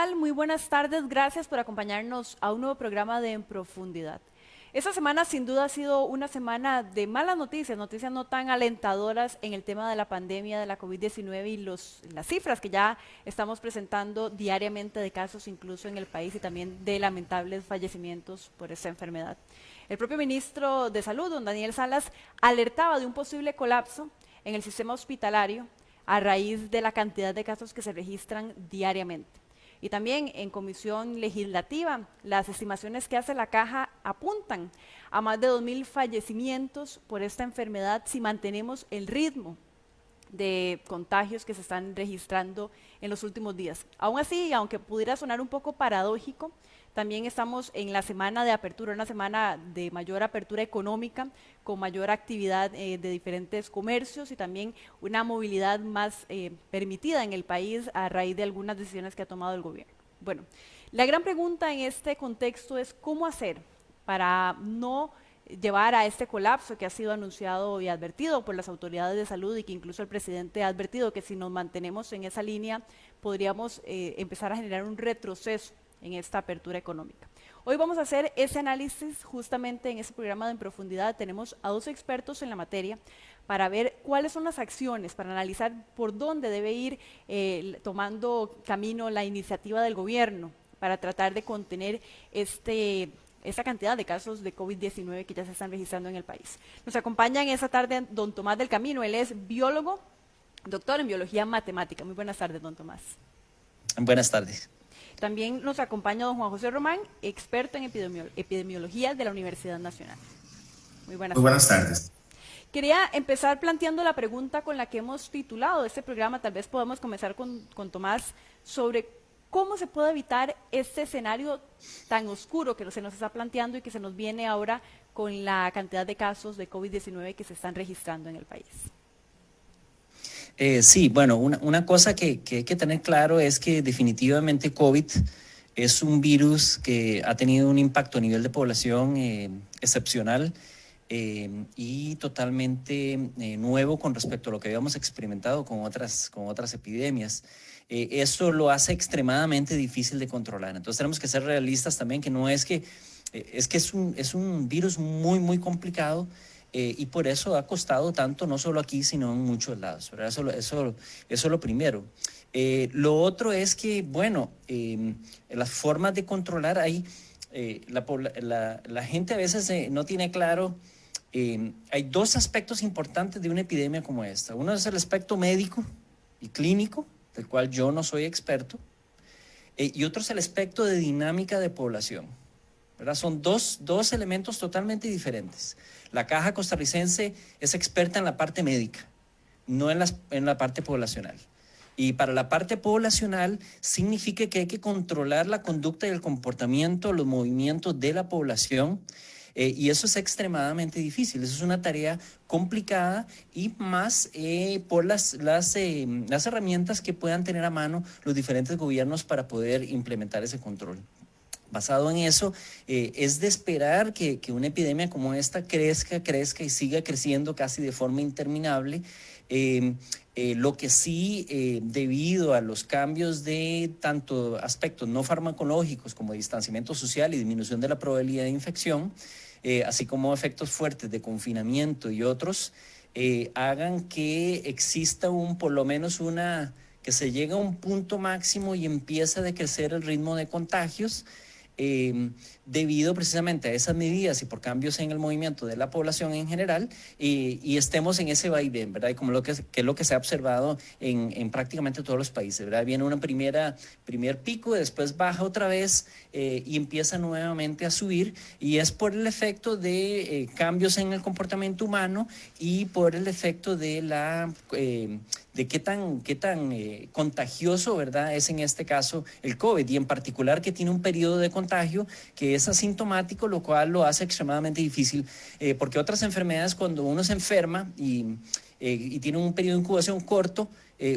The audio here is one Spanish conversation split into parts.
tal? Muy buenas tardes, gracias por acompañarnos a un nuevo programa de En Profundidad. Esta semana sin duda ha sido una semana de malas noticias, noticias no tan alentadoras en el tema de la pandemia de la COVID-19 y las cifras que ya estamos presentando diariamente de casos incluso en el país y también de lamentables fallecimientos por esta enfermedad. El propio ministro de Salud, don Daniel Salas, alertaba de un posible colapso en el sistema hospitalario a raíz de la cantidad de casos que se registran diariamente. Y también en comisión legislativa, las estimaciones que hace la Caja apuntan a más de 2.000 fallecimientos por esta enfermedad si mantenemos el ritmo de contagios que se están registrando en los últimos días. Aún así, aunque pudiera sonar un poco paradójico, también estamos en la semana de apertura, una semana de mayor apertura económica, con mayor actividad de diferentes comercios y también una movilidad más permitida en el país a raíz de algunas decisiones que ha tomado el gobierno. Bueno, la gran pregunta en este contexto es cómo hacer para no llevar a este colapso que ha sido anunciado y advertido por las autoridades de salud y que incluso el presidente ha advertido que si nos mantenemos en esa línea podríamos empezar a generar un retroceso en esta apertura económica. Hoy vamos a hacer ese análisis justamente en este programa de En Profundidad. Tenemos a dos expertos en la materia para ver cuáles son las acciones, para analizar por dónde debe ir tomando camino la iniciativa del gobierno para tratar de contener esta cantidad de casos de COVID-19 que ya se están registrando en el país. Nos acompaña en esta tarde don Tomás del Camino. Él es biólogo, doctor en biología matemática. Muy buenas tardes, don Tomás. Buenas tardes. También nos acompaña don Juan José Román, experto en epidemiología de la Universidad Nacional. Muy buenas tardes. Quería empezar planteando la pregunta con la que hemos titulado este programa. Tal vez podamos comenzar con Tomás sobre cómo se puede evitar este escenario tan oscuro que se nos está planteando y que se nos viene ahora con la cantidad de casos de COVID-19 que se están registrando en el país. Sí, bueno, una cosa que hay que tener claro es que definitivamente COVID es un virus que ha tenido un impacto a nivel de población excepcional y totalmente nuevo con respecto a lo que habíamos experimentado con otras epidemias. Eso lo hace extremadamente difícil de controlar. Entonces tenemos que ser realistas también, que no es que es un virus muy, muy complicado. Y por eso ha costado tanto, no solo aquí, sino en muchos lados, ¿verdad? Eso es lo primero. Lo otro es que, bueno, las formas de controlar ahí, la gente a veces no tiene claro, hay dos aspectos importantes de una epidemia como esta. Uno es el aspecto médico y clínico, del cual yo no soy experto, y otro es el aspecto de dinámica de población, ¿verdad? Son dos elementos totalmente diferentes. La Caja Costarricense es experta en la parte médica, no en la parte poblacional. Y para la parte poblacional significa que hay que controlar la conducta y el comportamiento, los movimientos de la población, y eso es extremadamente difícil. Eso es una tarea complicada y más por las herramientas que puedan tener a mano los diferentes gobiernos para poder implementar ese control. Basado en eso, es de esperar que una epidemia como esta crezca y siga creciendo casi de forma interminable. Lo que sí, debido a los cambios de tanto aspectos no farmacológicos como distanciamiento social y disminución de la probabilidad de infección, así como efectos fuertes de confinamiento y otros, hagan que exista por lo menos que se llegue a un punto máximo y empiece a decrecer el ritmo de contagios, debido precisamente a esas medidas y por cambios en el movimiento de la población en general, y estemos en ese vaivén, ¿verdad? Y como que es lo que se ha observado en prácticamente todos los países, ¿verdad? Viene un primer pico, después baja otra vez y empieza nuevamente a subir, y es por el efecto de cambios en el comportamiento humano y por el efecto de qué tan contagioso, ¿verdad?, es en este caso el COVID, y en particular que tiene un periodo de contagio que es asintomático, lo cual lo hace extremadamente difícil, porque otras enfermedades, cuando uno se enferma y tiene un periodo de incubación corto,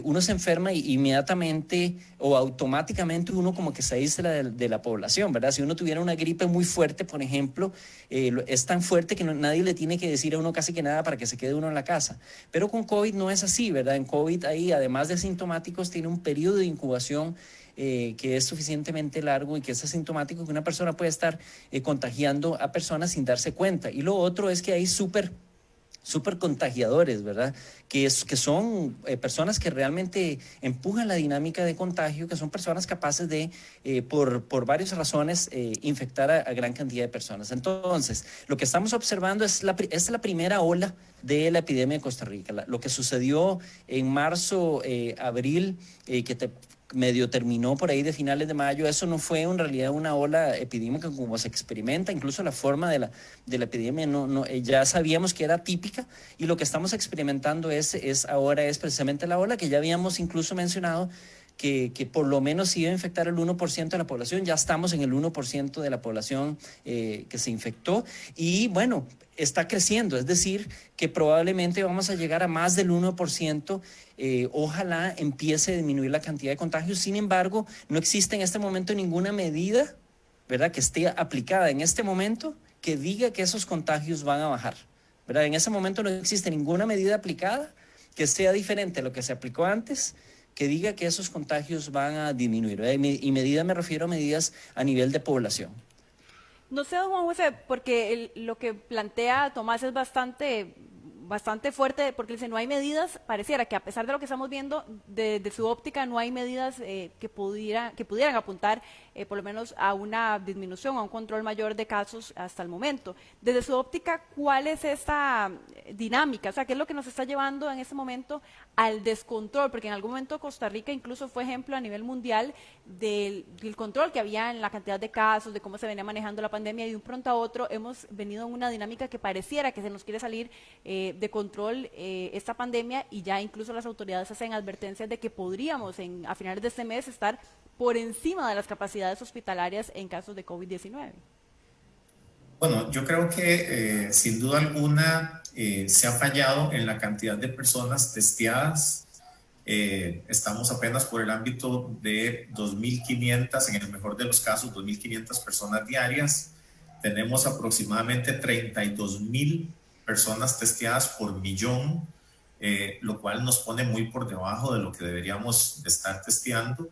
uno se enferma y inmediatamente o automáticamente uno como que se aísla de la población, ¿verdad? Si uno tuviera una gripe muy fuerte, por ejemplo, es tan fuerte que nadie le tiene que decir a uno casi que nada para que se quede uno en la casa. Pero con COVID no es así, ¿verdad? En COVID ahí, además de asintomáticos, tiene un periodo de incubación que es suficientemente largo y que es asintomático, que una persona puede estar contagiando a personas sin darse cuenta. Y lo otro es que hay súper contagiadores, ¿verdad? Que son personas que realmente empujan la dinámica de contagio, que son personas capaces de, por varias razones, infectar a gran cantidad de personas. Entonces, lo que estamos observando es la primera ola de la epidemia de Costa Rica. Lo que sucedió en marzo, abril, medio terminó por ahí de finales de mayo, eso no fue en realidad una ola epidémica como se experimenta, incluso la forma de la epidemia ya sabíamos que era típica, y lo que estamos experimentando ahora es precisamente la ola que ya habíamos incluso mencionado, que por lo menos iba a infectar el 1% de la población. Ya estamos en el 1% de la población que se infectó, y bueno, está creciendo, es decir, que probablemente vamos a llegar a más del 1%. Ojalá empiece a disminuir la cantidad de contagios. Sin embargo, no existe en este momento ninguna medida, ¿verdad?, que esté aplicada en este momento que diga que esos contagios van a bajar, ¿verdad? En ese momento no existe ninguna medida aplicada que sea diferente a lo que se aplicó antes, que diga que esos contagios van a disminuir, ¿verdad? Y medidas, me refiero a medidas a nivel de población. No sé, don Juan José, porque lo que plantea Tomás es bastante fuerte, porque dice, no hay medidas, pareciera que a pesar de lo que estamos viendo, de su óptica, no hay medidas que pudieran apuntar por lo menos a una disminución, a un control mayor de casos hasta el momento. Desde su óptica, ¿cuál es esta dinámica? O sea, ¿qué es lo que nos está llevando en este momento al descontrol? Porque en algún momento Costa Rica incluso fue ejemplo a nivel mundial del control que había en la cantidad de casos, de cómo se venía manejando la pandemia, y de un pronto a otro hemos venido en una dinámica que pareciera que se nos quiere salir de control esta pandemia, y ya incluso las autoridades hacen advertencias de que podríamos a finales de este mes estar por encima de las capacidades hospitalarias en casos de COVID-19. Bueno, yo creo que sin duda alguna se ha fallado en la cantidad de personas testeadas. Estamos apenas por el ámbito de 2.500, en el mejor de los casos, 2.500 personas diarias. Tenemos aproximadamente 32.000 personas testeadas por millón, lo cual nos pone muy por debajo de lo que deberíamos de estar testeando.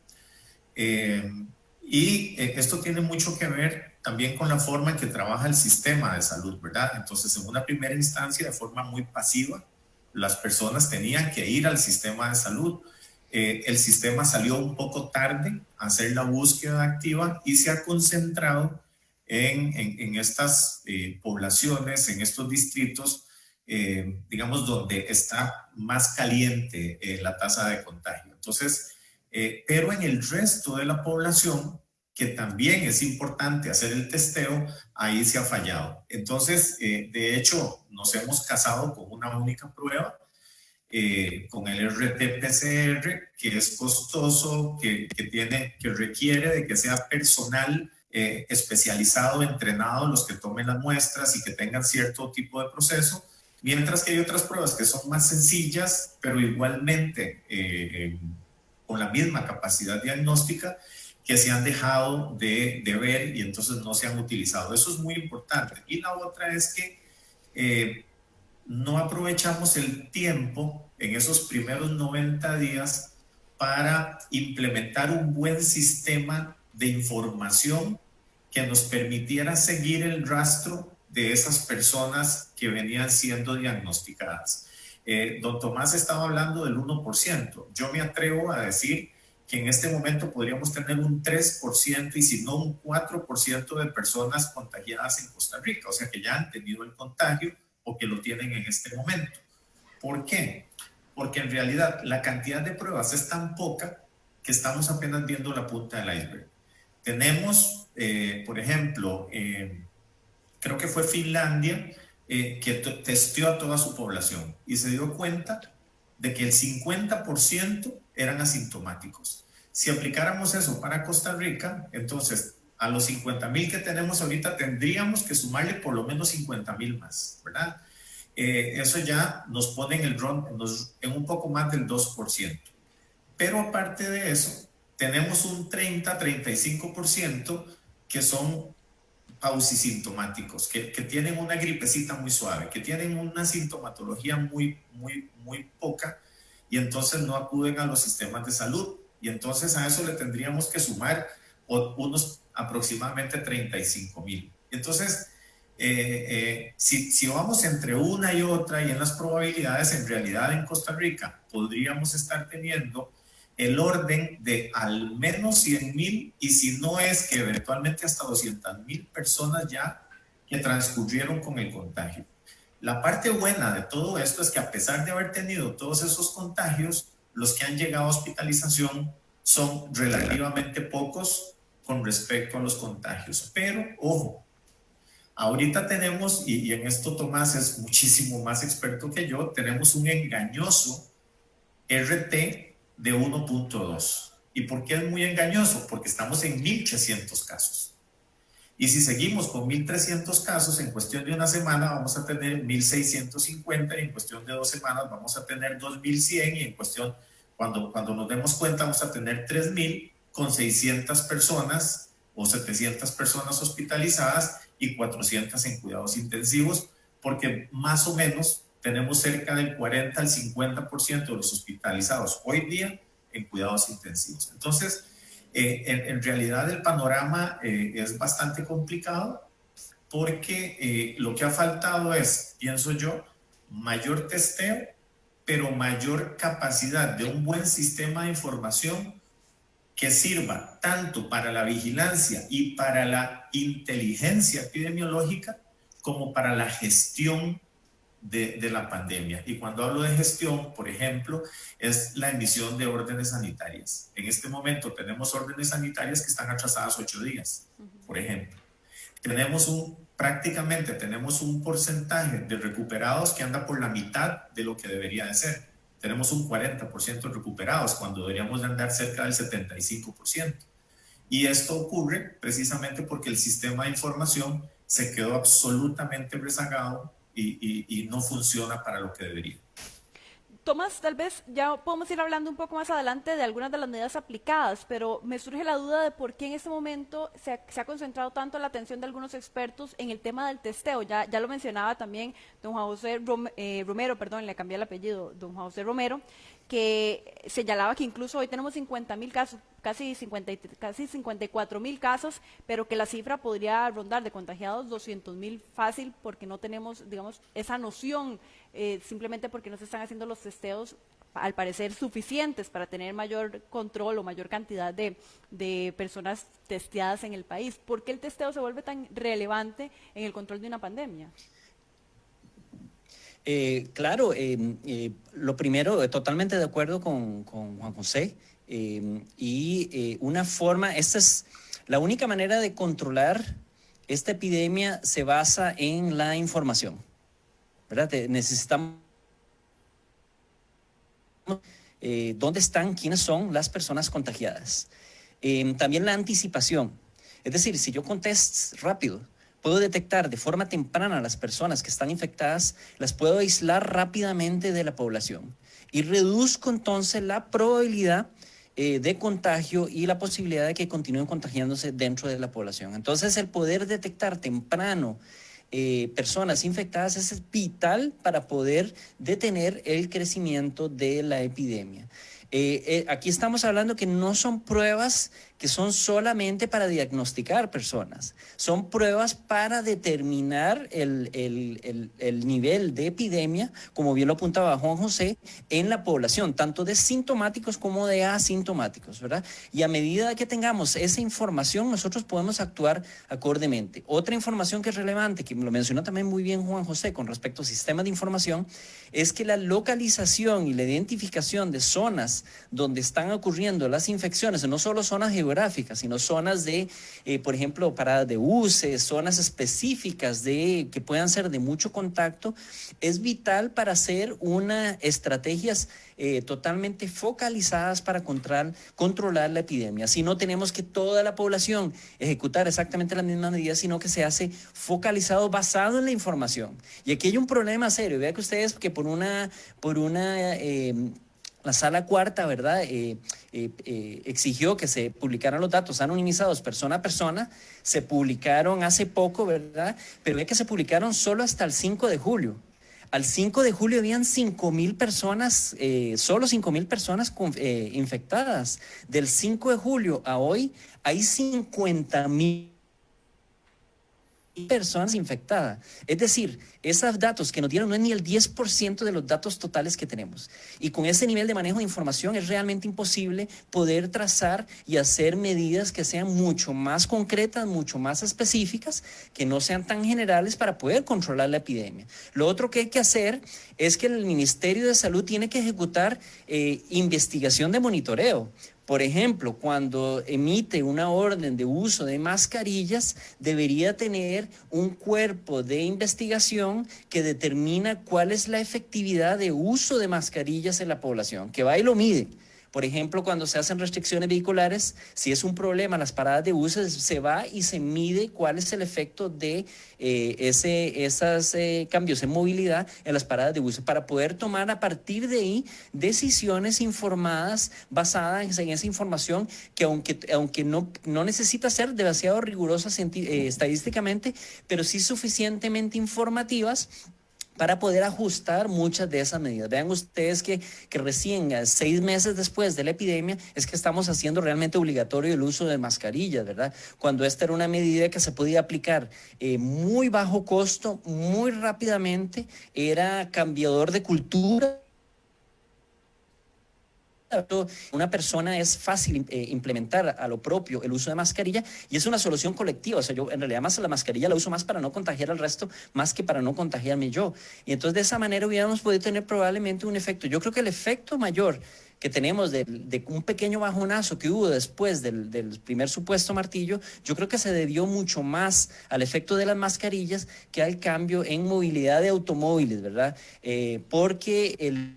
Esto tiene mucho que ver también con la forma en que trabaja el sistema de salud, ¿verdad? Entonces, en una primera instancia, de forma muy pasiva, las personas tenían que ir al sistema de salud. El sistema salió un poco tarde a hacer la búsqueda activa y se ha concentrado en estas poblaciones, en estos distritos, digamos, donde está más caliente la tasa de contagio. Entonces, pero en el resto de la población, que también es importante hacer el testeo, ahí se ha fallado. Entonces, de hecho, nos hemos casado con una única prueba, con el RT-PCR, que es costoso, que requiere de que sea personal especializado, entrenado, los que tomen las muestras y que tengan cierto tipo de proceso, mientras que hay otras pruebas que son más sencillas, pero igualmente con la misma capacidad diagnóstica, que se han dejado de ver y entonces no se han utilizado. Eso es muy importante. Y la otra es que no aprovechamos el tiempo en esos primeros 90 días para implementar un buen sistema de información que nos permitiera seguir el rastro de esas personas que venían siendo diagnosticadas. Don Tomás estaba hablando del 1%. Yo me atrevo a decir que en este momento podríamos tener un 3% y si no un 4% de personas contagiadas en Costa Rica, o sea que ya han tenido el contagio o que lo tienen en este momento. ¿Por qué? Porque en realidad la cantidad de pruebas es tan poca que estamos apenas viendo la punta del iceberg. Tenemos, por ejemplo, creo que fue Finlandia, que testeó a toda su población y se dio cuenta de que el 50% eran asintomáticos. Si aplicáramos eso para Costa Rica, entonces a los 50,000 que tenemos ahorita tendríamos que sumarle por lo menos 50,000 más, ¿verdad? Eso ya nos pone en un poco más del 2%. Pero aparte de eso, tenemos un 30-35% que son pausisintomáticos, que tienen una gripecita muy suave, que tienen una sintomatología muy poca y entonces no acuden a los sistemas de salud. Y entonces a eso le tendríamos que sumar unos aproximadamente 35,000. Entonces, si vamos entre una y otra y en las probabilidades, en realidad en Costa Rica podríamos estar teniendo el orden de al menos 100,000 y si no es que eventualmente hasta 200,000 personas ya que transcurrieron con el contagio. La parte buena de todo esto es que a pesar de haber tenido todos esos contagios, los que han llegado a hospitalización son relativamente pocos con respecto a los contagios. Pero, ojo, ahorita tenemos, y en esto Tomás es muchísimo más experto que yo, tenemos un engañoso RT de 1.2. ¿Y por qué es muy engañoso? Porque estamos en 1,300 casos. Y si seguimos con 1,300 casos, en cuestión de una semana vamos a tener 1,650 y en cuestión de 2 semanas vamos a tener 2,100 y en cuestión, cuando nos demos cuenta, vamos a tener 3,000 con 600 personas o 700 personas hospitalizadas y 400 en cuidados intensivos, porque más o menos tenemos cerca del 40 al 50% de los hospitalizados hoy día en cuidados intensivos. Entonces, en realidad el panorama es bastante complicado porque lo que ha faltado es, pienso yo, mayor testeo, pero mayor capacidad de un buen sistema de información que sirva tanto para la vigilancia y para la inteligencia epidemiológica como para la gestión de la pandemia. Y cuando hablo de gestión, por ejemplo, es la emisión de órdenes sanitarias. En este momento tenemos órdenes sanitarias que están atrasadas 8 días, por ejemplo. Prácticamente tenemos un porcentaje de recuperados que anda por la mitad de lo que debería de ser. Tenemos un 40% recuperados cuando deberíamos de andar cerca del 75%. Y esto ocurre precisamente porque el sistema de información se quedó absolutamente rezagado y no funciona para lo que debería. Tomás, tal vez ya podemos ir hablando un poco más adelante de algunas de las medidas aplicadas, pero me surge la duda de por qué en este momento se ha concentrado tanto la atención de algunos expertos en el tema del testeo. Ya lo mencionaba también don Juan José Romero, perdón, le cambié el apellido, don Juan José Romero, que señalaba que incluso hoy tenemos 50,000 casos, casi 54,000 casos, pero que la cifra podría rondar de contagiados 200,000 fácil porque no tenemos, digamos, esa noción, simplemente porque no se están haciendo los testeos, al parecer, suficientes para tener mayor control o mayor cantidad de personas testeadas en el país. ¿Por qué el testeo se vuelve tan relevante en el control de una pandemia? Claro, lo primero, totalmente de acuerdo con Juan José. Una forma, esta es la única manera de controlar esta epidemia, se basa en la información, ¿verdad? Necesitamos dónde están, quiénes son las personas contagiadas. También la anticipación, es decir, si yo con tests rápido puedo detectar de forma temprana a las personas que están infectadas, las puedo aislar rápidamente de la población y reduzco entonces la probabilidad de contagio y la posibilidad de que continúen contagiándose dentro de la población. Entonces, el poder detectar temprano personas infectadas es vital para poder detener el crecimiento de la epidemia. Aquí estamos hablando que no son pruebas que son solamente para diagnosticar personas, son pruebas para determinar el nivel de epidemia, como bien lo apuntaba Juan José, en la población, tanto de sintomáticos como de asintomáticos, ¿verdad? Y a medida que tengamos esa información, nosotros podemos actuar acordemente. Otra información que es relevante, que lo mencionó también muy bien Juan José con respecto al sistema de información, es que la localización y la identificación de zonas donde están ocurriendo las infecciones, no solo zonas geográficas, sino zonas de, por ejemplo, paradas de buses, zonas específicas que puedan ser de mucho contacto, es vital para hacer estrategias totalmente focalizadas para controlar la epidemia. Si no tenemos que toda la población ejecutar exactamente las mismas medidas, sino que se hace focalizado basado en la información. Y aquí hay un problema serio. Vea que ustedes que la sala cuarta, ¿verdad? Exigió que se publicaran los datos anonimizados persona a persona. Se publicaron hace poco, ¿verdad? Pero ve que se publicaron solo hasta el 5 de julio. Al 5 de julio habían 5,000 personas, solo 5,000 personas infectadas. Del 5 de julio a hoy hay 50,000 personas infectadas. Es decir, esos datos que nos dieron no es ni el 10% de los datos totales que tenemos. Y con ese nivel de manejo de información es realmente imposible poder trazar y hacer medidas que sean mucho más concretas, mucho más específicas, que no sean tan generales para poder controlar la epidemia. Lo otro que hay que hacer es que el Ministerio de Salud tiene que ejecutar investigación de monitoreo. Por ejemplo, cuando emite una orden de uso de mascarillas, debería tener un cuerpo de investigación que determina cuál es la efectividad de uso de mascarillas en la población, que va y lo mide. Por ejemplo, cuando se hacen restricciones vehiculares, si es un problema las paradas de buses, se va y se mide cuál es el efecto de esos cambios en movilidad en las paradas de buses para poder tomar a partir de ahí decisiones informadas basadas en esa información que aunque no necesita ser demasiado rigurosa estadísticamente, pero sí suficientemente informativas para poder ajustar muchas de esas medidas. Vean ustedes que recién 6 meses después de la epidemia es que estamos haciendo realmente obligatorio el uso de mascarillas, ¿verdad? Cuando esta era una medida que se podía aplicar muy bajo costo, muy rápidamente, era cambiador de cultura. Una persona es fácil implementar a lo propio el uso de mascarilla y es una solución colectiva. O sea, yo en realidad más la mascarilla la uso más para no contagiar al resto, más que para no contagiarme yo. Y entonces de esa manera hubiéramos podido tener probablemente un efecto. Yo creo que el efecto mayor que tenemos de un pequeño bajonazo que hubo después del primer supuesto martillo, yo creo que se debió mucho más al efecto de las mascarillas que al cambio en movilidad de automóviles, ¿verdad? Porque el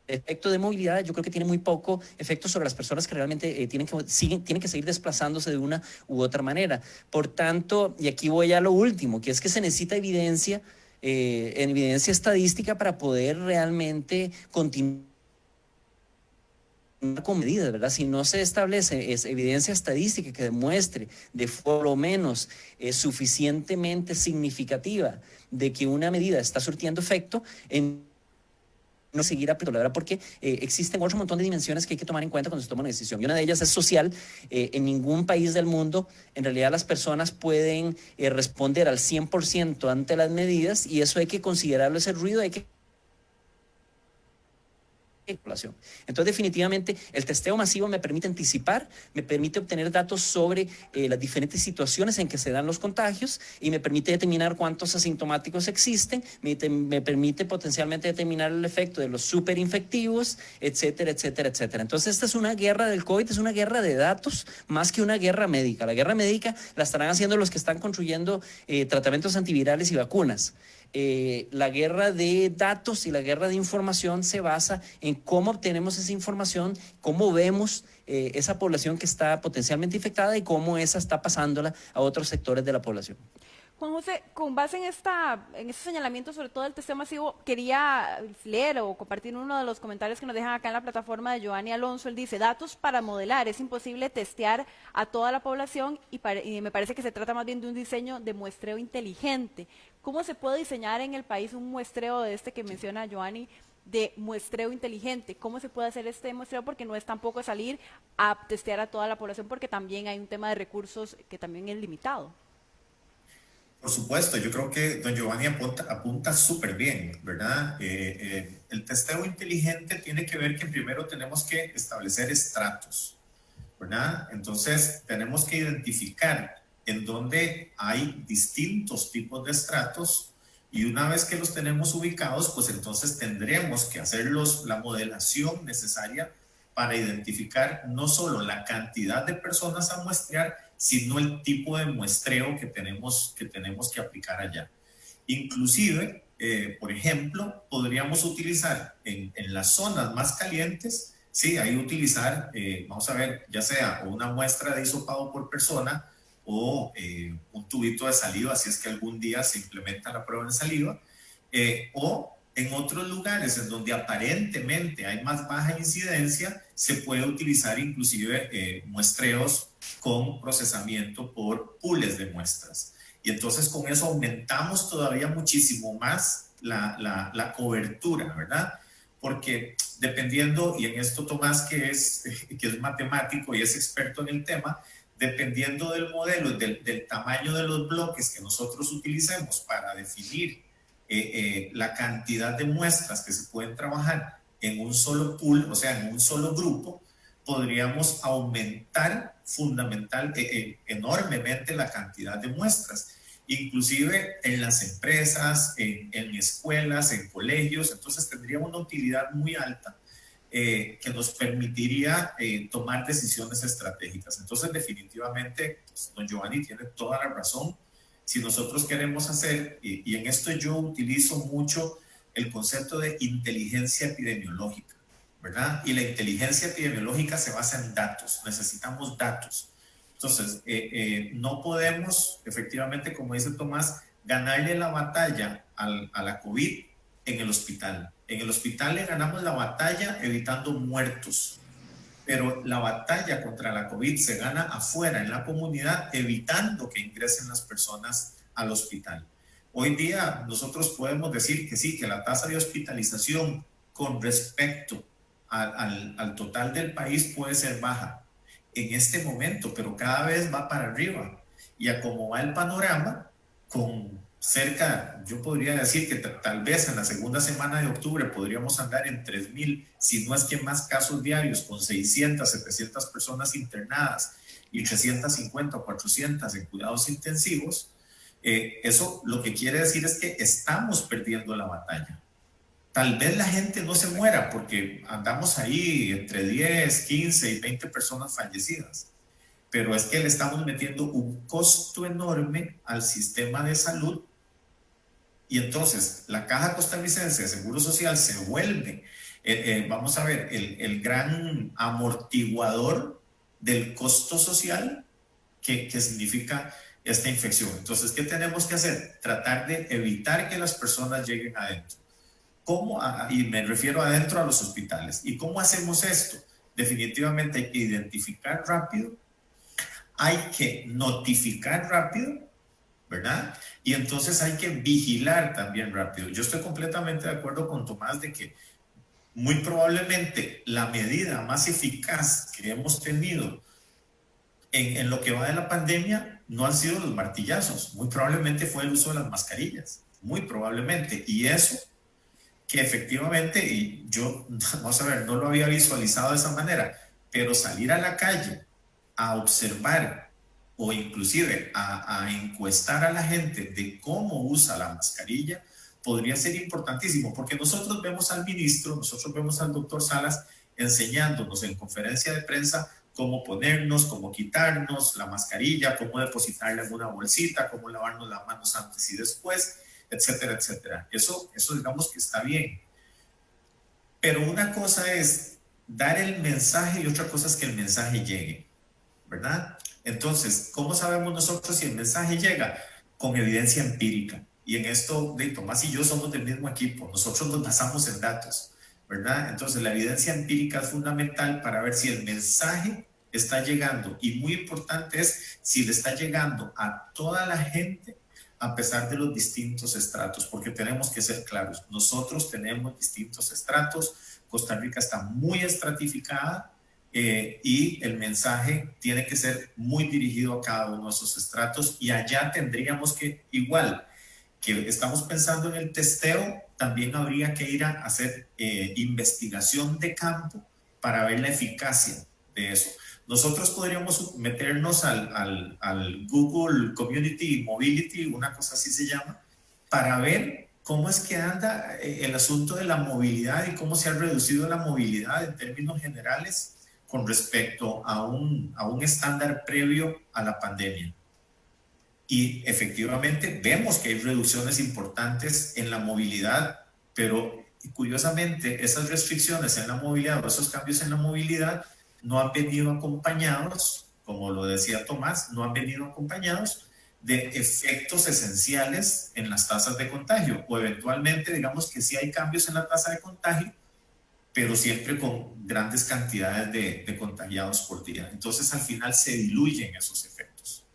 efecto de movilidad yo creo que tiene muy poco efecto sobre las personas que realmente tienen que seguir desplazándose de una u otra manera. Por tanto, y aquí voy a lo último, que es que se necesita evidencia estadística para poder realmente continuar con medidas, ¿verdad? Si no se establece evidencia estadística que demuestre de por lo menos suficientemente significativa de que una medida está surtiendo efecto, no seguir aplicando, ¿verdad? Porque existen otro montón de dimensiones que hay que tomar en cuenta cuando se toma una decisión. Y una de ellas es social. En ningún país del mundo, en realidad, las personas pueden responder al 100% ante las medidas y eso hay que considerarlo, ese ruido hay que población. Entonces, definitivamente, el testeo masivo me permite anticipar, me permite obtener datos sobre las diferentes situaciones en que se dan los contagios y me permite determinar cuántos asintomáticos existen, me permite potencialmente determinar el efecto de los superinfectivos, etcétera, etcétera, etcétera. Entonces, esta es una guerra del COVID, es una guerra de datos más que una guerra médica. La guerra médica la estarán haciendo los que están construyendo tratamientos antivirales y vacunas. La guerra de datos y la guerra de información se basa en cómo obtenemos esa información, cómo vemos esa población que está potencialmente infectada y cómo esa está pasándola a otros sectores de la población. Juan José, con base en este señalamiento sobre todo el testeo masivo, quería leer o compartir uno de los comentarios que nos dejan acá en la plataforma de Giovanni Alonso. Él dice, datos para modelar, es imposible testear a toda la población y me parece que se trata más bien de un diseño de muestreo inteligente. ¿Cómo se puede diseñar en el país un muestreo de este que menciona Giovanni, de muestreo inteligente? ¿Cómo se puede hacer este muestreo? Porque no es tampoco salir a testear a toda la población, porque también hay un tema de recursos que también es limitado. Por supuesto, yo creo que don Giovanni apunta súper bien, ¿verdad? El testeo inteligente tiene que ver que primero tenemos que establecer estratos, ¿verdad? Entonces, tenemos que identificar en dónde hay distintos tipos de estratos y una vez que los tenemos ubicados, pues entonces tendremos que hacer la modelación necesaria para identificar no solo la cantidad de personas a muestrear, sino el tipo de muestreo que tenemos que aplicar allá. Inclusive, por ejemplo, podríamos utilizar en las zonas más calientes, sí, ahí utilizar, vamos a ver, ya sea una muestra de hisopado por persona o un tubito de saliva, si es que algún día se implementa la prueba en saliva, o en otros lugares en donde aparentemente hay más baja incidencia, se puede utilizar inclusive muestreos con procesamiento por pools de muestras. Y entonces con eso aumentamos todavía muchísimo más la cobertura, ¿verdad? Porque dependiendo, y en esto Tomás, que es matemático y es experto en el tema, dependiendo del modelo, del tamaño de los bloques que nosotros utilicemos para definir la cantidad de muestras que se pueden trabajar en un solo pool, o sea, en un solo grupo, podríamos aumentar enormemente la cantidad de muestras, inclusive en las empresas, en escuelas, en colegios. Entonces tendría una utilidad muy alta que nos permitiría tomar decisiones estratégicas. Entonces definitivamente, pues, don Giovanni tiene toda la razón. Si nosotros queremos hacer, y en esto yo utilizo mucho el concepto de inteligencia epidemiológica, ¿verdad? Y la inteligencia epidemiológica se basa en datos, necesitamos datos. Entonces, no podemos, efectivamente, como dice Tomás, ganarle la batalla a la COVID en el hospital. En el hospital le ganamos la batalla evitando muertos, pero la batalla contra la COVID se gana afuera, en la comunidad, evitando que ingresen las personas al hospital. Hoy día nosotros podemos decir que sí, que la tasa de hospitalización con respecto al total del país puede ser baja en este momento, pero cada vez va para arriba. Y a cómo va el panorama, con cerca, yo podría decir que tal vez en la segunda semana de octubre podríamos andar en 3.000, si no es que más casos diarios, con 600, 700 personas internadas y 350 o 400 en cuidados intensivos. Eso lo que quiere decir es que estamos perdiendo la batalla. Tal vez la gente no se muera porque andamos ahí entre 10, 15 y 20 personas fallecidas, pero es que le estamos metiendo un costo enorme al sistema de salud, y entonces la Caja Costarricense de Seguro Social se vuelve, vamos a ver, el gran amortiguador del costo social que significa esta infección. Entonces, ¿qué tenemos que hacer? Tratar de evitar que las personas lleguen adentro. ¿Cómo? Y me refiero adentro a los hospitales. ¿Y cómo hacemos esto? Definitivamente hay que identificar rápido, hay que notificar rápido, ¿verdad? Y entonces hay que vigilar también rápido. Yo estoy completamente de acuerdo con Tomás de que muy probablemente la medida más eficaz que hemos tenido en lo que va de la pandemia no han sido los martillazos, muy probablemente fue el uso de las mascarillas, muy probablemente. Y eso que efectivamente, y yo, vamos a ver, no lo había visualizado de esa manera, pero salir a la calle a observar o inclusive a encuestar a la gente de cómo usa la mascarilla podría ser importantísimo, porque nosotros vemos al ministro, nosotros vemos al doctor Salas enseñándonos en conferencia de prensa cómo ponernos, cómo quitarnos la mascarilla, cómo depositarla en una bolsita, cómo lavarnos las manos antes y después, etcétera, etcétera. Eso digamos que está bien. Pero una cosa es dar el mensaje y otra cosa es que el mensaje llegue, ¿verdad? Entonces, ¿cómo sabemos nosotros si el mensaje llega? Con evidencia empírica. Y en esto, Tomás y yo somos del mismo equipo. Nosotros nos basamos en datos, ¿verdad? Entonces, la evidencia empírica es fundamental para ver si el mensaje está llegando. Y muy importante es si le está llegando a toda la gente a pesar de los distintos estratos, porque tenemos que ser claros. Nosotros tenemos distintos estratos. Costa Rica está muy estratificada. Y el mensaje tiene que ser muy dirigido a cada uno de esos estratos, y allá tendríamos que, igual que estamos pensando en el testeo, también habría que ir a hacer investigación de campo para ver la eficacia de eso. Nosotros podríamos meternos al Google Community Mobility, una cosa así se llama, para ver cómo es que anda el asunto de la movilidad y cómo se ha reducido la movilidad en términos generales con respecto a un estándar previo a la pandemia. Y efectivamente vemos que hay reducciones importantes en la movilidad, pero curiosamente esas restricciones en la movilidad o esos cambios en la movilidad no han venido acompañados, como lo decía Tomás, no han venido acompañados de efectos esenciales en las tasas de contagio, o eventualmente digamos que sí hay cambios en la tasa de contagio, pero siempre con grandes cantidades de contagiados por día. Entonces, al final se diluyen esos efectos.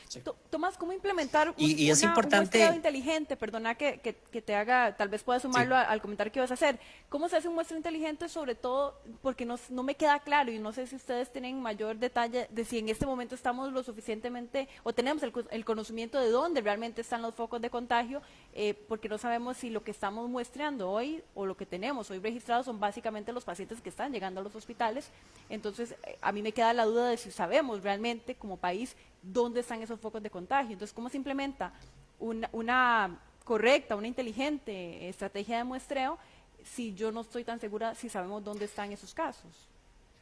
Sí. Tomás, ¿cómo implementar Es un importante. muestreo inteligente? Perdona que te haga, tal vez puedas sumarlo Sí. al comentario que vas a hacer. ¿Cómo se hace un muestreo inteligente? Sobre todo porque no me queda claro y no sé si ustedes tienen mayor detalle de si en este momento estamos lo suficientemente o tenemos el conocimiento de dónde realmente están los focos de contagio, porque no sabemos si lo que estamos muestreando hoy o lo que tenemos hoy registrados son básicamente los pacientes que están llegando a los hospitales. Entonces, a mí me queda la duda de si sabemos realmente como país dónde están esos focos de contagio. Entonces, ¿cómo se implementa una correcta, una inteligente estrategia de muestreo si yo no estoy tan segura si sabemos dónde están esos casos?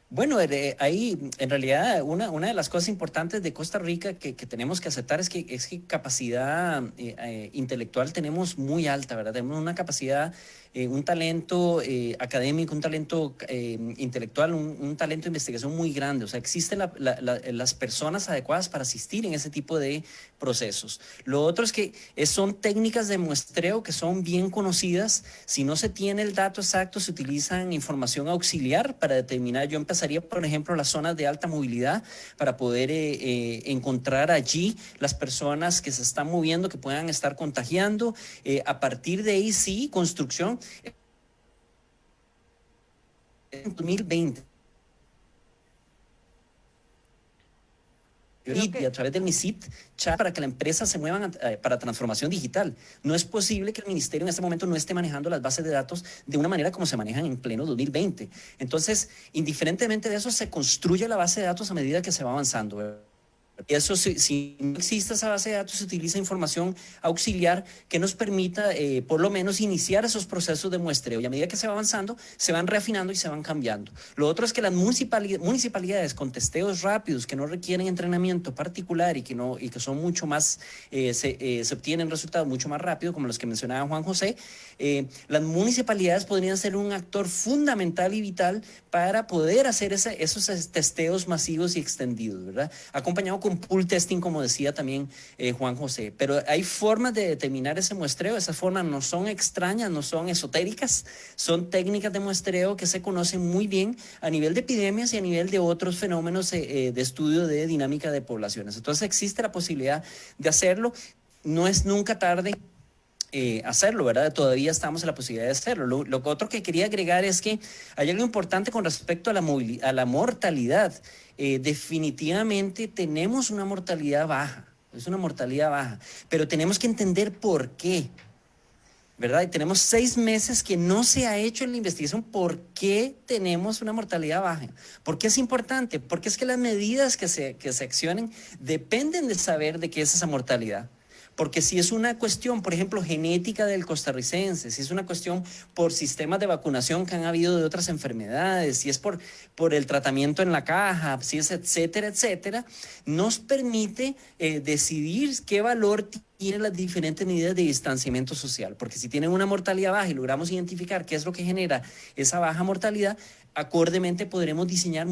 Bueno, ahí en realidad una de las cosas importantes de Costa Rica que tenemos que aceptar es que capacidad intelectual tenemos muy alta, ¿verdad? Tenemos una capacidad, un talento académico, un talento intelectual, un talento de investigación muy grande. O sea, existen las personas adecuadas para asistir en ese tipo de procesos. Lo otro es que son técnicas de muestreo que son bien conocidas. Si no se tiene el dato exacto, se utilizan información auxiliar para determinar. Yo empezaría, por ejemplo, las zonas de alta movilidad para poder encontrar allí las personas que se están moviendo, que puedan estar contagiando. A partir de ahí, sí, construcción. En 2020. Y a través del MISIT para que la empresa se mueva para transformación digital. No es posible que el ministerio en este momento no esté manejando las bases de datos de una manera como se manejan en pleno 2020. Entonces, indiferentemente de eso, se construye la base de datos a medida que se va avanzando. Eso, si no existe esa base de datos, se utiliza información auxiliar que nos permita por lo menos iniciar esos procesos de muestreo, y a medida que se va avanzando, se van reafinando y se van cambiando. Lo otro es que las municipalidades con testeos rápidos que no requieren entrenamiento particular y que son mucho más, se obtienen resultados mucho más rápido, como los que mencionaba Juan José, las municipalidades podrían ser un actor fundamental y vital para poder hacer esos testeos masivos y extendidos, ¿verdad? Acompañado con pool testing, como decía también Juan José. Pero hay formas de determinar ese muestreo. Esas formas no son extrañas, no son esotéricas, son técnicas de muestreo que se conocen muy bien a nivel de epidemias y a nivel de otros fenómenos de estudio de dinámica de poblaciones. Entonces existe la posibilidad de hacerlo. No es nunca tarde hacerlo, ¿verdad? Todavía estamos en la posibilidad de hacerlo. Lo otro que quería agregar es que hay algo importante con respecto a la mortalidad. Definitivamente tenemos una mortalidad baja, es una mortalidad baja, pero tenemos que entender por qué, ¿verdad? Y tenemos 6 meses que no se ha hecho en la investigación por qué tenemos una mortalidad baja. ¿Por qué es importante? Porque es que las medidas que se accionen dependen de saber de qué es esa mortalidad. Porque si es una cuestión, por ejemplo, genética del costarricense, si es una cuestión por sistemas de vacunación que han habido de otras enfermedades, si es por el tratamiento en la caja, si es etcétera, etcétera, nos permite decidir qué valor tienen las diferentes medidas de distanciamiento social. Porque si tienen una mortalidad baja y logramos identificar qué es lo que genera esa baja mortalidad, acordemente podremos diseñar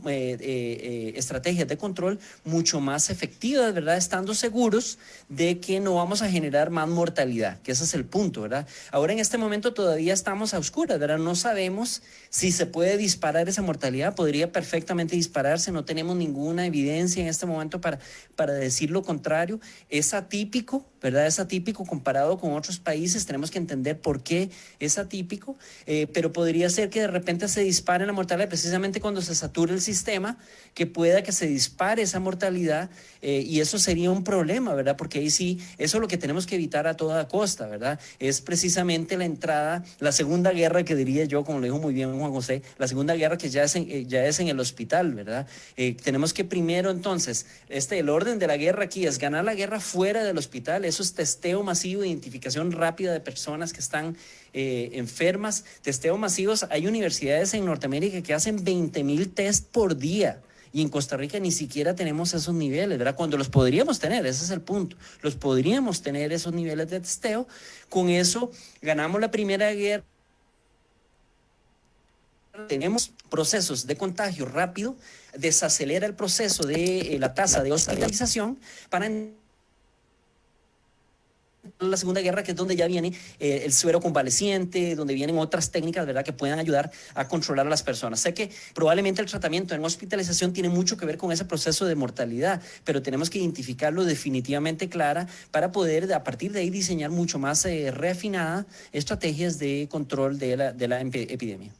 estrategias de control mucho más efectivas, ¿verdad? Estando seguros de que no vamos a generar más mortalidad, que ese es el punto, ¿verdad? Ahora en este momento todavía estamos a oscuras, ¿verdad? No sabemos si se puede disparar esa mortalidad, podría perfectamente dispararse, no tenemos ninguna evidencia en este momento para decir lo contrario. Es atípico, ¿verdad? Es atípico comparado con otros países, tenemos que entender por qué es atípico, pero podría ser que de repente se dispare la mortalidad precisamente cuando se sature el sistema, que pueda que se dispare esa mortalidad, y eso sería un problema, ¿verdad? Porque ahí sí, eso es lo que tenemos que evitar a toda costa, ¿verdad? Es precisamente la entrada, la segunda guerra que diría yo, como lo dijo muy bien Juan José, la segunda guerra que ya es en el hospital, ¿verdad? Tenemos que primero entonces, el orden de la guerra aquí es ganar la guerra fuera del hospital. Eso es testeo masivo, identificación rápida de personas que están enfermas, testeo masivos. Hay universidades en Norteamérica que hacen 20,000 test por día. Y en Costa Rica ni siquiera tenemos esos niveles, ¿verdad? Cuando los podríamos tener, ese es el punto. Los podríamos tener esos niveles de testeo. Con eso ganamos la primera guerra. Tenemos procesos de contagio rápido, desacelera el proceso de la tasa de hospitalización para la Segunda Guerra, que es donde ya viene el suero convaleciente, donde vienen otras técnicas, ¿verdad?, que puedan ayudar a controlar a las personas. Sé que probablemente el tratamiento en hospitalización tiene mucho que ver con ese proceso de mortalidad, pero tenemos que identificarlo definitivamente clara para poder a partir de ahí diseñar mucho más reafinadas estrategias de control de la epidemia.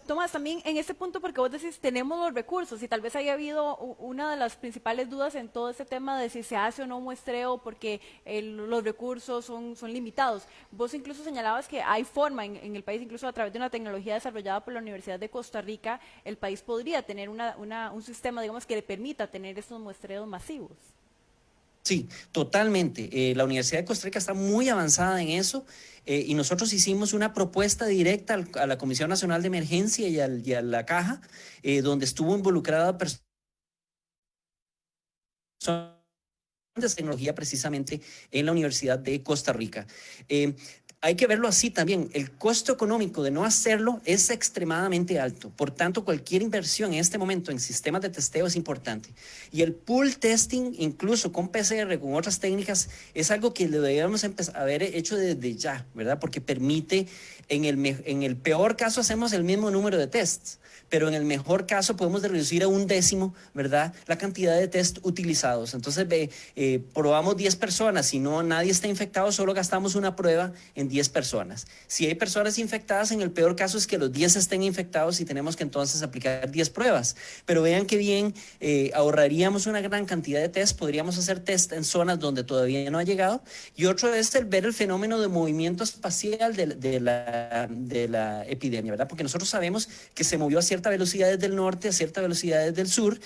Tomás, también en este punto, porque vos decís, tenemos los recursos y tal vez haya habido una de las principales dudas en todo este tema de si se hace o no muestreo porque los recursos son limitados. Vos incluso señalabas que hay forma en el país, incluso a través de una tecnología desarrollada por la Universidad de Costa Rica, el país podría tener un sistema, digamos, que le permita tener estos muestreos masivos. Sí, totalmente. La Universidad de Costa Rica está muy avanzada en eso y nosotros hicimos una propuesta directa a la Comisión Nacional de Emergencia y a la Caja, donde estuvo involucrada personas de tecnología precisamente en la Universidad de Costa Rica. Hay que verlo así también. El costo económico de no hacerlo es extremadamente alto. Por tanto, cualquier inversión en este momento en sistemas de testeo es importante. Y el pool testing, incluso con PCR, con otras técnicas, es algo que deberíamos haber hecho desde ya, ¿verdad? Porque permite, en el peor caso hacemos el mismo número de tests, pero en el mejor caso podemos reducir a 1/10, ¿verdad?, la cantidad de test utilizados. Entonces, probamos 10 personas, si no nadie está infectado, solo gastamos una prueba en 10 personas. Si hay personas infectadas, en el peor caso es que los 10 estén infectados y tenemos que entonces aplicar 10 pruebas. Pero vean qué bien, ahorraríamos una gran cantidad de test, podríamos hacer test en zonas donde todavía no ha llegado. Y otro es ver el fenómeno de movimiento espacial de la epidemia, ¿verdad? Porque nosotros sabemos que se movió a cierta velocidad desde el norte, a cierta velocidad desde el sur,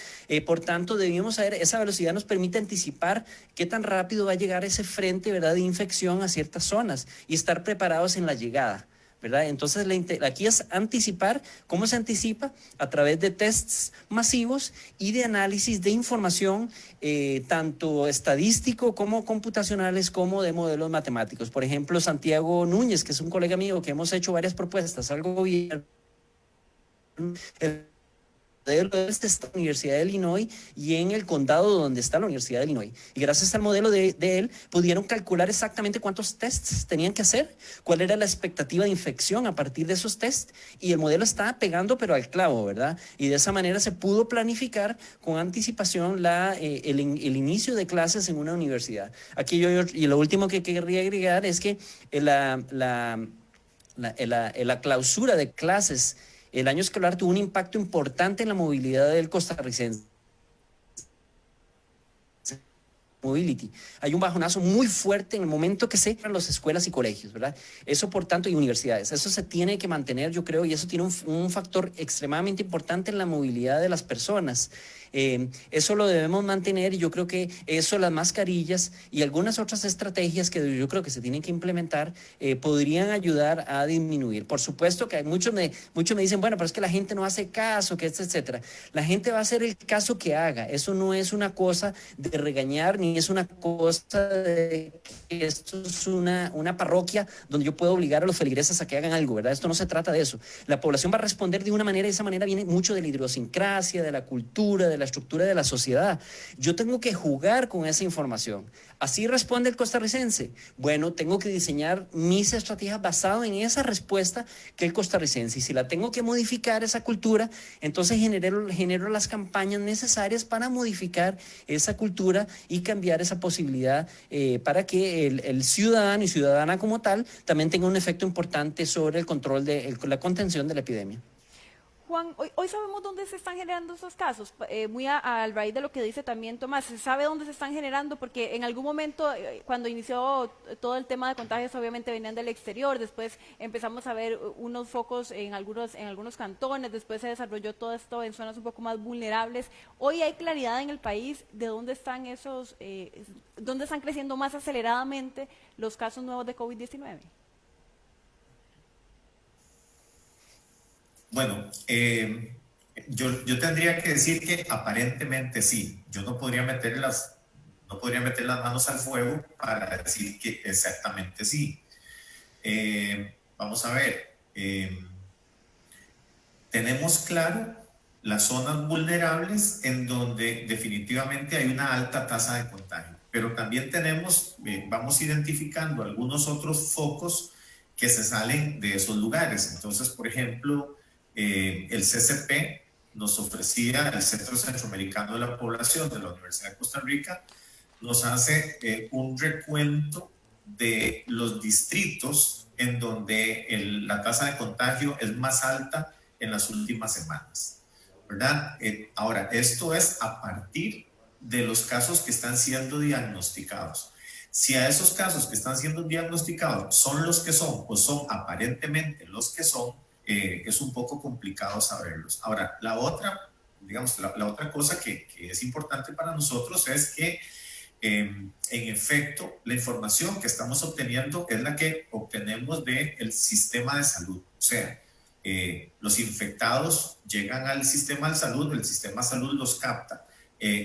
por tanto debíamos saber, esa velocidad nos permite anticipar qué tan rápido va a llegar ese frente, ¿verdad?, de infección a ciertas zonas y estar preparados en la llegada, ¿verdad? Entonces aquí es anticipar. ¿Cómo se anticipa? A través de tests masivos y de análisis de información, tanto estadístico como computacionales, como de modelos matemáticos. Por ejemplo, Santiago Núñez, que es un colega mío, que hemos hecho varias propuestas al gobierno, el modelo de esta Universidad de Illinois y en el condado donde está la Universidad de Illinois. Y gracias al modelo de él, pudieron calcular exactamente cuántos tests tenían que hacer, cuál era la expectativa de infección a partir de esos tests, y el modelo estaba pegando pero al clavo, ¿verdad? Y de esa manera se pudo planificar con anticipación el inicio de clases en una universidad. Aquí y lo último que querría agregar es que la clausura de clases el año escolar tuvo un impacto importante en la movilidad del costarricense. Mobility. Hay un bajonazo muy fuerte en el momento que se cierran las escuelas y colegios, ¿verdad? Eso, por tanto, y universidades. Eso se tiene que mantener, yo creo, y eso tiene un factor extremadamente importante en la movilidad de las personas. Eso lo debemos mantener, y yo creo que eso, las mascarillas y algunas otras estrategias que yo creo que se tienen que implementar, podrían ayudar a disminuir. Por supuesto que muchos me dicen, bueno, pero es que la gente no hace caso, que etcétera. La gente va a hacer el caso que haga. Eso no es una cosa de regañar, ni es una cosa de que esto es una parroquia donde yo puedo obligar a los feligreses a que hagan algo, ¿verdad? Esto no se trata de eso. La población va a responder de una manera, y esa manera viene mucho de la idiosincrasia, de la cultura, de la estructura de la sociedad. Yo tengo que jugar con esa información. Así responde el costarricense. Bueno, tengo que diseñar mis estrategias basadas en esa respuesta que el costarricense. Y si la tengo que modificar, esa cultura, entonces genero las campañas necesarias para modificar esa cultura y cambiar esa posibilidad, para que el ciudadano y ciudadana como tal también tenga un efecto importante sobre el control la contención de la epidemia. Juan, hoy sabemos dónde se están generando esos casos, muy al raíz de lo que dice también Tomás. ¿Se sabe dónde se están generando? Porque en algún momento, cuando inició todo el tema de contagios, obviamente venían del exterior, después empezamos a ver unos focos en algunos cantones, después se desarrolló todo esto en zonas un poco más vulnerables. Hoy hay claridad en el país de dónde están dónde están creciendo más aceleradamente los casos nuevos de COVID-19. Bueno, yo tendría que decir que aparentemente sí. Yo no podría meter las manos al fuego para decir que exactamente sí. Vamos a ver. Tenemos claro las zonas vulnerables en donde definitivamente hay una alta tasa de contagio. pero también tenemos, vamos identificando algunos otros focos que se salen de esos lugares. Entonces, por ejemplo, el CCP nos ofrecía, el Centro Centroamericano de la Población de la Universidad de Costa Rica, nos hace un recuento de los distritos en donde la tasa de contagio es más alta en las últimas semanas, ¿verdad? Ahora, esto es a partir de los casos que están siendo diagnosticados. Si a esos casos que están siendo diagnosticados son los que son o son aparentemente los que son, es un poco complicado saberlos. Ahora, la otra, digamos, la otra cosa que es importante para nosotros es que en efecto, la información que estamos obteniendo es la que obtenemos del sistema de salud. O sea, los infectados llegan al sistema de salud, el sistema de salud los capta.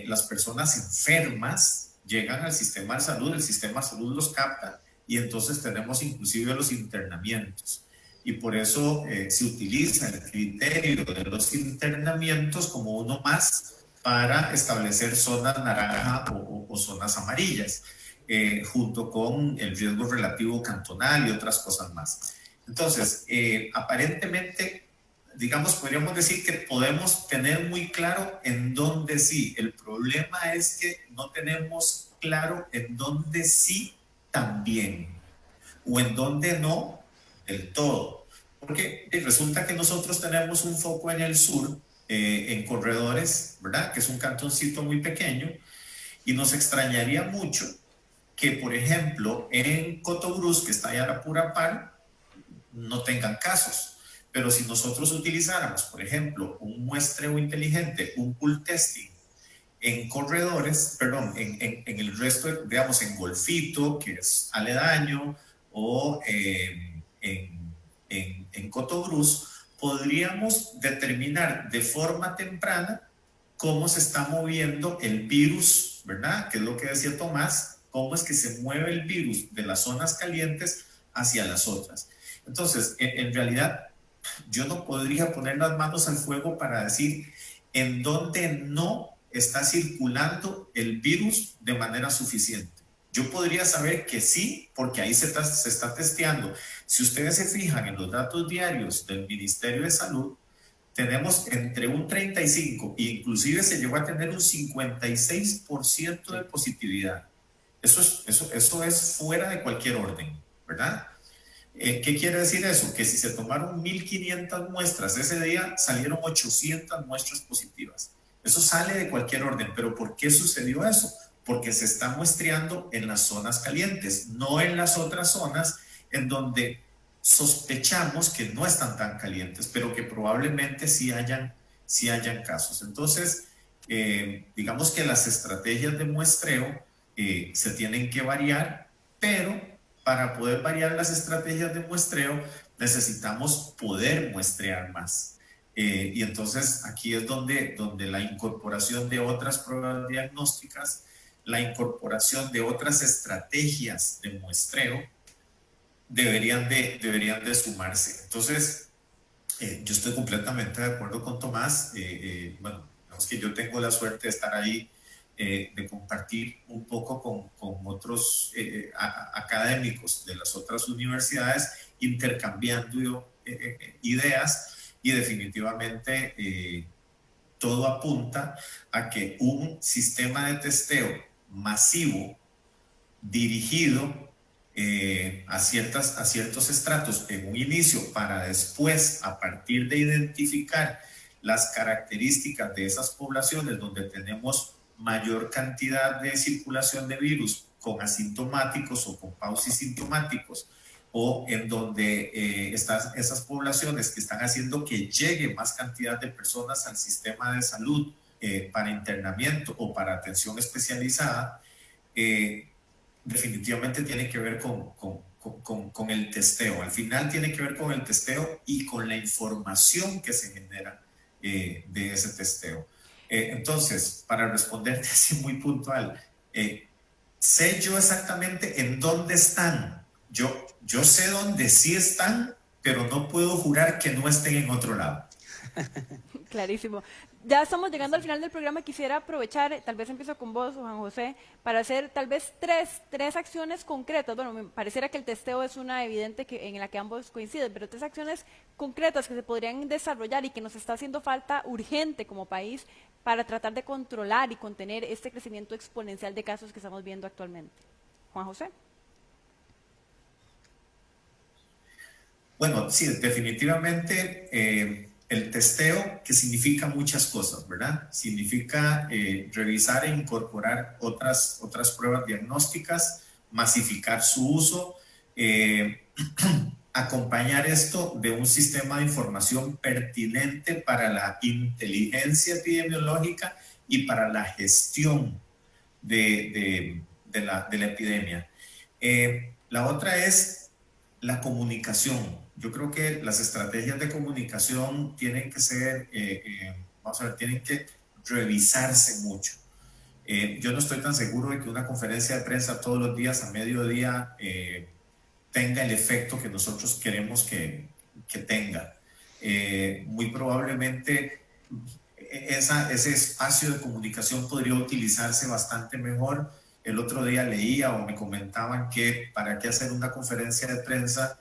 Las personas enfermas llegan al sistema de salud, el sistema de salud los capta y entonces tenemos inclusive los internamientos. Y por eso se utiliza el criterio de los internamientos como uno más para establecer zonas naranja o zonas amarillas, junto con el riesgo relativo cantonal y otras cosas más. Entonces, aparentemente, digamos, podríamos decir que podemos tener muy claro en dónde sí. El problema es que no tenemos claro en dónde sí también, o en dónde no del todo. Porque resulta que nosotros tenemos un foco en el sur, en Corredores, ¿verdad? Que es un cantoncito muy pequeño, y nos extrañaría mucho que, por ejemplo, en Cotobruz, que está allá a la pura par, no tengan casos. Pero si nosotros utilizáramos, por ejemplo, un muestreo inteligente, un pool testing, en Corredores, perdón, en el resto, digamos, en Golfito, que es aledaño, o en Cotobruz, podríamos determinar de forma temprana cómo se está moviendo el virus, ¿verdad? Que es lo que decía Tomás, cómo es que se mueve el virus de las zonas calientes hacia las otras. Entonces, en realidad, yo no podría poner las manos al fuego para decir en dónde no está circulando el virus de manera suficiente. Yo podría saber que sí, porque ahí se está testeando. Si ustedes se fijan en los datos diarios del Ministerio de Salud, tenemos entre un 35% e inclusive se llegó a tener un 56% de positividad. Eso es fuera de cualquier orden, ¿verdad? ¿Qué quiere decir eso? Que si se tomaron 1.500 muestras ese día, salieron 800 muestras positivas. Eso sale de cualquier orden. ¿Pero por qué sucedió eso? Porque se está muestreando en las zonas calientes, no en las otras zonas en donde sospechamos que no están tan calientes, pero que probablemente sí hayan casos. Entonces, digamos que las estrategias de muestreo se tienen que variar, pero para poder variar las estrategias de muestreo necesitamos poder muestrear más. Y entonces aquí es donde la incorporación de otras pruebas diagnósticas, la incorporación de otras estrategias de muestreo deberían de sumarse. Entonces, yo estoy completamente de acuerdo con Tomás. Bueno, digamos que yo tengo la suerte de estar ahí, de compartir un poco con otros académicos de las otras universidades, intercambiando ideas, y definitivamente todo apunta a que un sistema de testeo masivo dirigido a ciertos estratos en un inicio, para después, a partir de identificar las características de esas poblaciones donde tenemos mayor cantidad de circulación de virus, con asintomáticos o con pausisintomáticos, o en donde están esas poblaciones que están haciendo que llegue más cantidad de personas al sistema de salud para internamiento o para atención especializada, definitivamente tiene que ver con el testeo. Al final tiene que ver con el testeo y con la información que se genera de ese testeo. Entonces, para responderte así muy puntual, sé yo exactamente en dónde están. Yo sé dónde sí están, pero no puedo jurar que no estén en otro lado. Clarísimo. Ya estamos llegando al final del programa. Quisiera aprovechar, tal vez empiezo con vos, Juan José, para hacer tal vez tres acciones concretas. Bueno, me pareciera que el testeo es una evidente en la que ambos coinciden, pero 3 acciones concretas que se podrían desarrollar y que nos está haciendo falta urgente como país para tratar de controlar y contener este crecimiento exponencial de casos que estamos viendo actualmente. Juan José. Bueno, sí, definitivamente el testeo, que significa muchas cosas, ¿verdad? Significa revisar e incorporar otras pruebas diagnósticas, masificar su uso, acompañar esto de un sistema de información pertinente para la inteligencia epidemiológica y para la gestión de la epidemia. La otra es la comunicación. Yo creo que las estrategias de comunicación tienen que ser, vamos a ver, tienen que revisarse mucho. Yo no estoy tan seguro de que una conferencia de prensa todos los días a mediodía tenga el efecto que nosotros queremos que tenga. Muy probablemente ese espacio de comunicación podría utilizarse bastante mejor. El otro día leía o me comentaban que para qué hacer una conferencia de prensa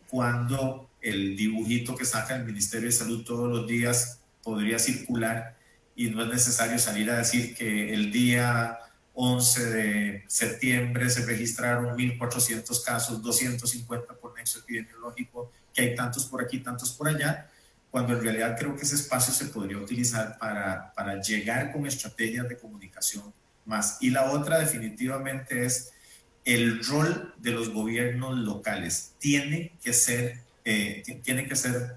cuando el dibujito que saca el Ministerio de Salud todos los días podría circular y no es necesario salir a decir que el día 11 de septiembre se registraron 1.400 casos, 250 por nexo epidemiológico, que hay tantos por aquí, tantos por allá, cuando en realidad creo que ese espacio se podría utilizar para llegar con estrategias de comunicación más. Y la otra definitivamente es el rol de los gobiernos locales. Tiene que ser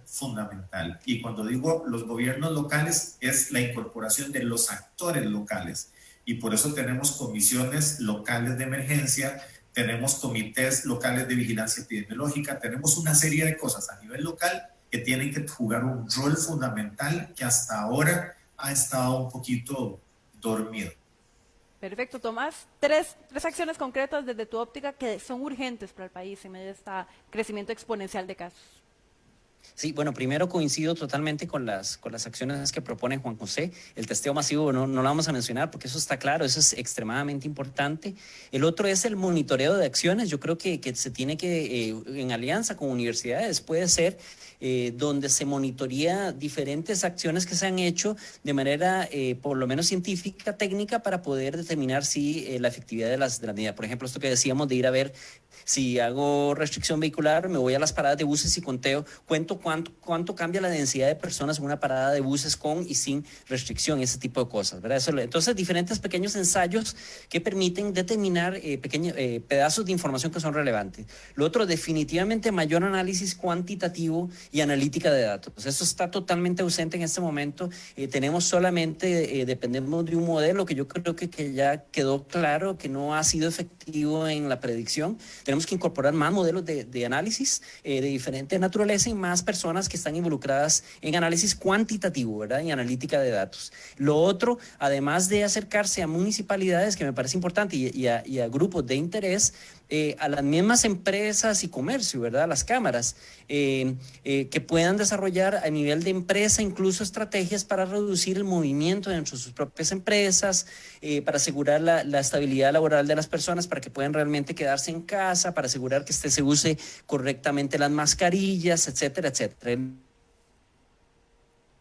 fundamental. Y cuando digo los gobiernos locales, es la incorporación de los actores locales. Y por eso tenemos comisiones locales de emergencia, tenemos comités locales de vigilancia epidemiológica, tenemos una serie de cosas a nivel local que tienen que jugar un rol fundamental que hasta ahora ha estado un poquito dormido. Perfecto, Tomás. Tres acciones concretas desde tu óptica que son urgentes para el país en medio de este crecimiento exponencial de casos. Sí, bueno, primero coincido totalmente con las acciones que propone Juan José. El testeo masivo no lo vamos a mencionar porque eso está claro, eso es extremadamente importante. El otro es el monitoreo de acciones. Yo creo que se tiene que, en alianza con universidades, puede ser, donde se monitorea diferentes acciones que se han hecho de manera, por lo menos científica, técnica, para poder determinar si la efectividad de las medidas. Por ejemplo, esto que decíamos de ir a ver si hago restricción vehicular, me voy a las paradas de buses y cuento cuánto cambia la densidad de personas en una parada de buses con y sin restricción, ese tipo de cosas, ¿verdad? Entonces, diferentes pequeños ensayos que permiten determinar pequeños pedazos de información que son relevantes. Lo otro, definitivamente mayor análisis cuantitativo y analítica de datos. Eso está totalmente ausente en este momento. Tenemos solamente, dependemos de un modelo que yo creo que ya quedó claro que no ha sido efectivo en la predicción. Tenemos que incorporar más modelos de análisis de diferente naturaleza y más personas que están involucradas en análisis cuantitativo, ¿verdad? Y analítica de datos. Lo otro, además de acercarse a municipalidades, que me parece importante, y a grupos de interés, a las mismas empresas y comercio, ¿verdad? Las cámaras, que puedan desarrollar a nivel de empresa incluso estrategias para reducir el movimiento dentro de sus propias empresas, para asegurar la estabilidad laboral de las personas, para que puedan realmente quedarse en casa, para asegurar que se use correctamente las mascarillas, etcétera, etcétera.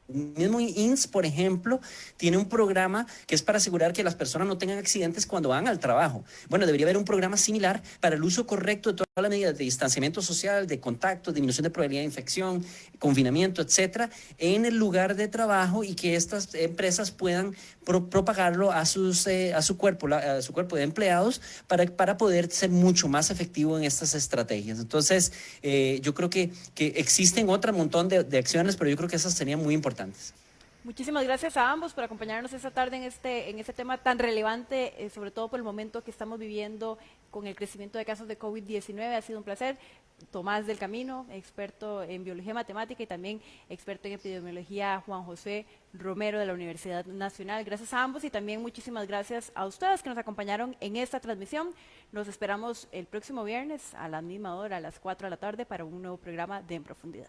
El mismo INS, por ejemplo, tiene un programa que es para asegurar que las personas no tengan accidentes cuando van al trabajo. Bueno, debería haber un programa similar para el uso correcto de todas las medidas de distanciamiento social, de contacto, disminución de probabilidad de infección, confinamiento, etcétera, en el lugar de trabajo, y que estas empresas puedan propagarlo a su cuerpo de empleados para poder ser mucho más efectivo en estas estrategias. Entonces, yo creo que existen otro montón de acciones, pero yo creo que esas serían muy importantes. Muchísimas gracias a ambos por acompañarnos esta tarde en este tema tan relevante, sobre todo por el momento que estamos viviendo con el crecimiento de casos de COVID-19. Ha sido un placer. Tomás del Camino, experto en biología matemática y también experto en epidemiología, Juan José Romero de la Universidad Nacional. Gracias a ambos y también muchísimas gracias a ustedes que nos acompañaron en esta transmisión. Nos esperamos el próximo viernes a la misma hora, a las 4 de la tarde, para un nuevo programa de En Profundidad.